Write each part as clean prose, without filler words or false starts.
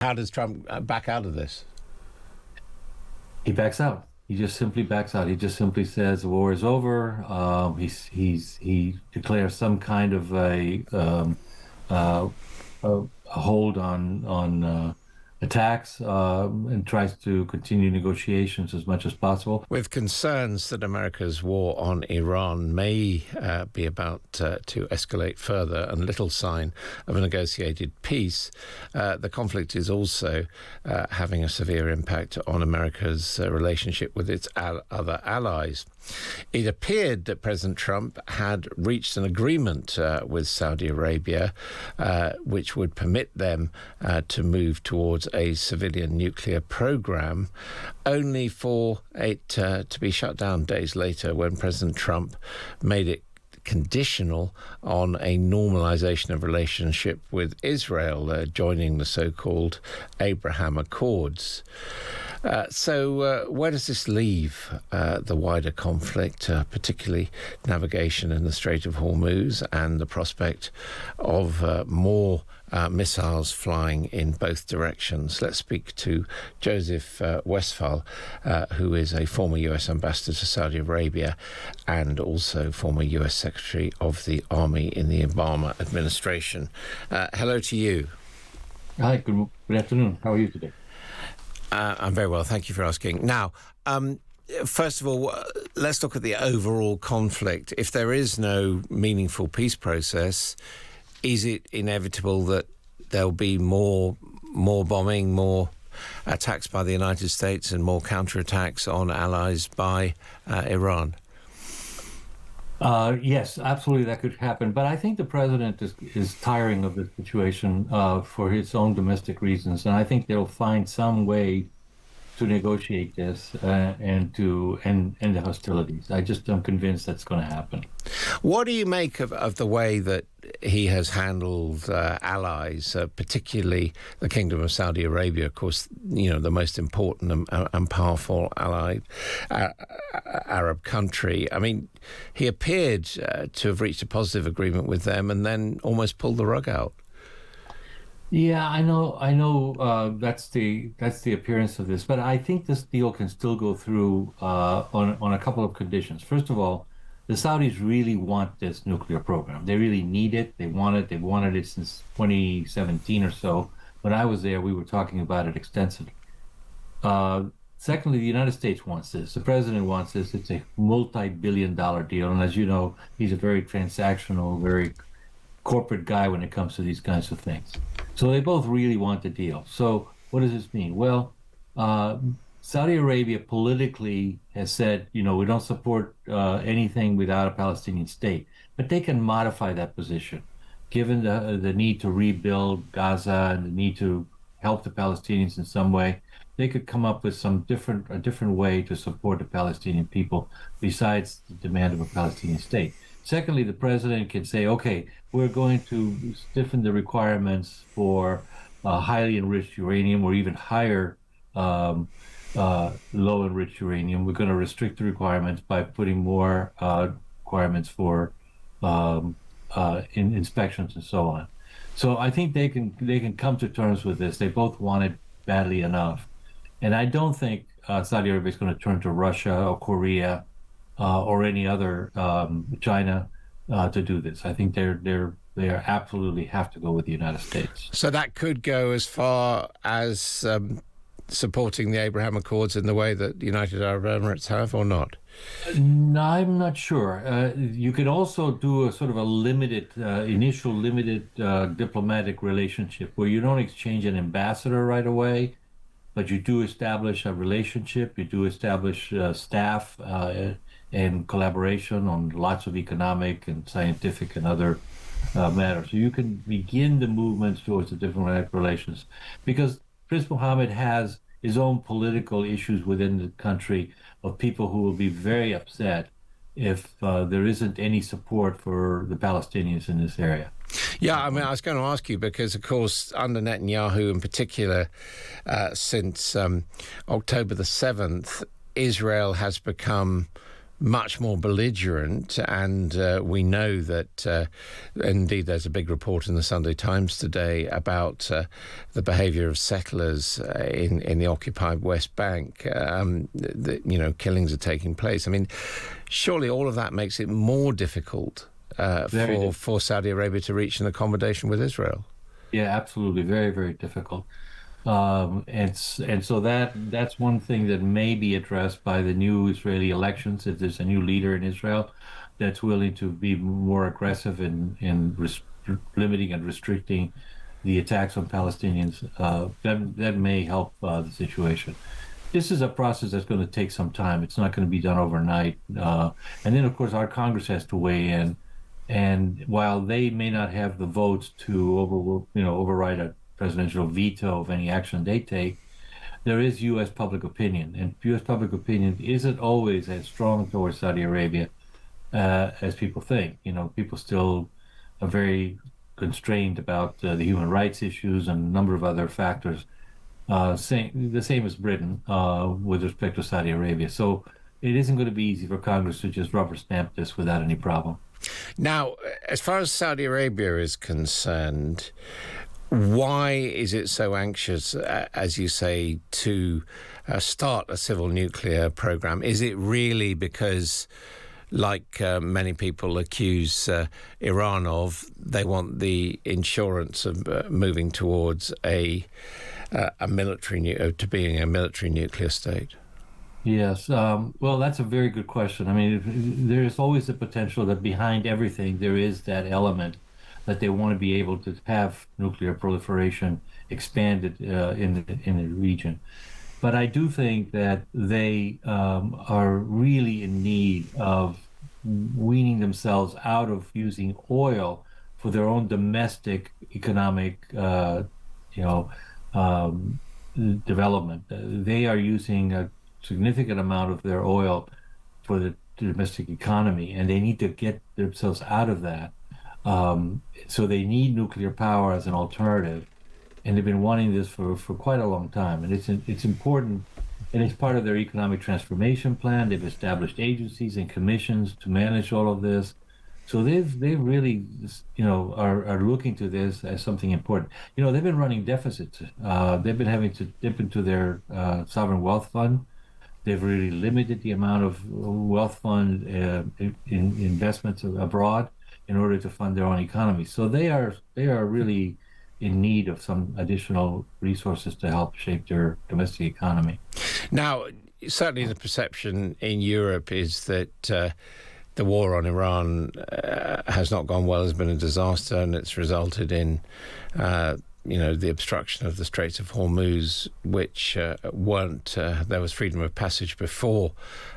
How does Trump back out of this? He backs out. He just simply backs out. He just simply says the war is over. He declares some kind of uh, a hold on attacks and tries to continue negotiations as much as possible. With concerns that America's war on Iran may be about to escalate further and little sign of a negotiated peace, the conflict is also having a severe impact on America's relationship with its other allies. It appeared that President Trump had reached an agreement with Saudi Arabia, which would permit them to move towards a civilian nuclear program, only for it to be shut down days later when President Trump made it conditional on a normalization of relationship with Israel, joining the so-called Abraham Accords. So where does this leave the wider conflict, particularly navigation in the Strait of Hormuz and the prospect of more missiles flying in both directions? Let's speak to Joseph Westphal, who is a former U.S. ambassador to Saudi Arabia and also former U.S. Secretary of the Army in the Obama administration. Hello to you. Hi, good afternoon. How are you today? I'm very well, thank you for asking. Now, first of all, let's look at the overall conflict. If there is no meaningful peace process, is it inevitable that there'll be more bombing, more attacks by the United States and more counterattacks on allies by Iran? Yes, absolutely, that could happen. But I think the president is tiring of the situation for his own domestic reasons, and I think they'll find some way to negotiate this and to end the hostilities. I just am convinced that's going to happen. What do you make of the way that he has handled allies, particularly the Kingdom of Saudi Arabia, of course, you know, the most important and powerful allied Arab country? I mean, he appeared to have reached a positive agreement with them and then almost pulled the rug out. Yeah, I know. That's the appearance of this, but I think this deal can still go through on a couple of conditions. First of all, the Saudis really want this nuclear program. They really need it. They want it. They've wanted it since 2017 or so. When I was there, we were talking about it extensively. Secondly, the United States wants this. The president wants this. It's a multi-billion-dollar deal, and as you know, he's a very transactional, very corporate guy when it comes to these kinds of things. So they both really want the deal. So what does this mean? Well, Saudi Arabia politically has said, you know, we don't support anything without a Palestinian state, but they can modify that position, given the need to rebuild Gaza and the need to help the Palestinians in some way. They could come up with a different way to support the Palestinian people besides the demand of a Palestinian state. Secondly, the president can say, okay, we're going to stiffen the requirements for highly enriched uranium or even higher low enriched uranium. We're going to restrict the requirements by putting more requirements for inspections and so on. So I think they can come to terms with this. They both want it badly enough. And I don't think Saudi Arabia is going to turn to Russia or Korea or any other China to do this. I think they absolutely have to go with the United States. So that could go as far as supporting the Abraham Accords in the way that the United Arab Emirates have, or not? No, I'm not sure. You could also do a sort of a initial limited diplomatic relationship where you don't exchange an ambassador right away, but you do establish a relationship. You do establish staff and collaboration on lots of economic and scientific and other matters. So you can begin the movements towards the diplomatic relations, because Prince Mohammed has his own political issues within the country of people who will be very upset if there isn't any support for the Palestinians in this area. Yeah, I mean, I was going to ask you because, of course, under Netanyahu in particular, since October the 7th, Israel has become much more belligerent, and we know that indeed there's a big report in the Sunday Times today about the behaviour of settlers in the occupied West Bank. Killings are taking place. I mean, surely all of that makes it more difficult for Saudi Arabia to reach an accommodation with Israel. Yeah, absolutely. Very, very difficult. And so that's one thing that may be addressed by the new Israeli elections. If there's a new leader in Israel that's willing to be more aggressive in limiting and restricting the attacks on Palestinians, that may help the situation. This is a process that's going to take some time. It's not going to be done overnight. And then, of course, our Congress has to weigh in. And while they may not have the votes to override a presidential veto of any action they take, there is U.S. public opinion, and U.S. public opinion isn't always as strong towards Saudi Arabia as people think. People still are very constrained about the human rights issues and a number of other factors. The same as Britain with respect to Saudi Arabia. So it isn't going to be easy for Congress to just rubber stamp this without any problem. Now, as far as Saudi Arabia is concerned, why is it so anxious, as you say, to start a civil nuclear program? Is it really because, like many people accuse Iran of, they want the insurance of moving towards a military to being a military nuclear state? Yes. Well, that's a very good question. I mean, there is always the potential that behind everything there is that element that they want to be able to have nuclear proliferation expanded in the region. But I do think that they are really in need of weaning themselves out of using oil for their own domestic economic, development. They are using a significant amount of their oil for the domestic economy, and they need to get themselves out of that. So they need nuclear power as an alternative, and they've been wanting this for quite a long time. And it's important, and it's part of their economic transformation plan. They've established agencies and commissions to manage all of this. So they really, are looking to this as something important. They've been running deficits. They've been having to dip into their sovereign wealth fund. They've really limited the amount of wealth fund in investments abroad in order to fund their own economy. So they are really in need of some additional resources to help shape their domestic economy. Now, certainly the perception in Europe is that the war on Iran has not gone well, has been a disaster, and it's resulted in the obstruction of the Strait of Hormuz, which there was freedom of passage before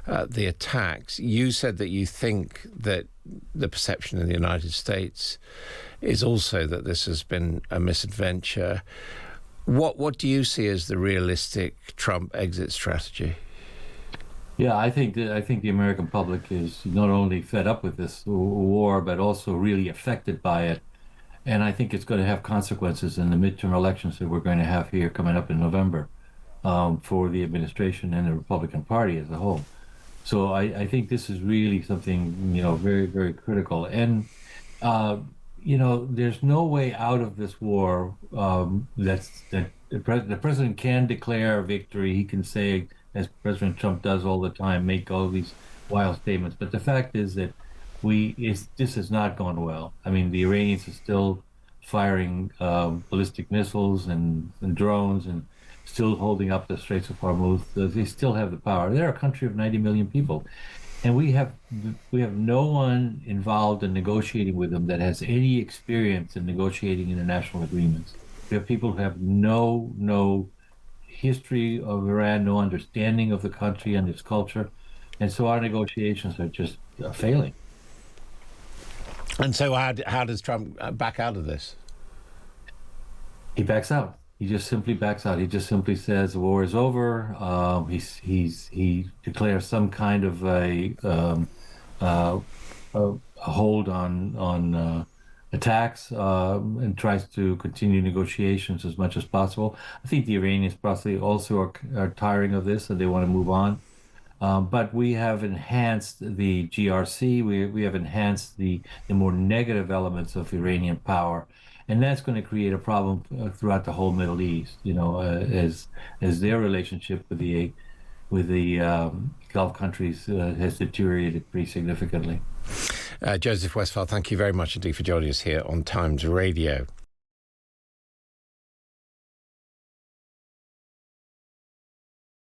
the attacks. You said that you think that the perception in the United States is also that this has been a misadventure. What do you see as the realistic Trump exit strategy? Yeah, I think the American public is not only fed up with this war, but also really affected by it. And I think it's going to have consequences in the midterm elections that we're going to have here coming up in November for the administration and the Republican Party as a whole. So I think this is really something, very, very critical. And, there's no way out of this war that the president can declare a victory. He can say, as President Trump does all the time, make all these wild statements. But the fact is that this has not gone well. I mean, the Iranians are still firing ballistic missiles and drones and still holding up the Straits of Hormuz. They still have the power. They're a country of 90 million people. And we have no one involved in negotiating with them that has any experience in negotiating international agreements. We have people who have no history of Iran, no understanding of the country and its culture. And so our negotiations are just failing. And so how does Trump back out of this? He backs out. He just simply backs out. He just simply says the war is over. He declares some kind of a hold on attacks and tries to continue negotiations as much as possible. I think the Iranians possibly also are tiring of this and they want to move on. But we have enhanced the GRC. We have enhanced the more negative elements of Iranian power, and that's going to create a problem throughout the whole Middle East. As their relationship with the Gulf countries has deteriorated pretty significantly. Joseph Westphal, thank you very much indeed for joining us here on Times Radio.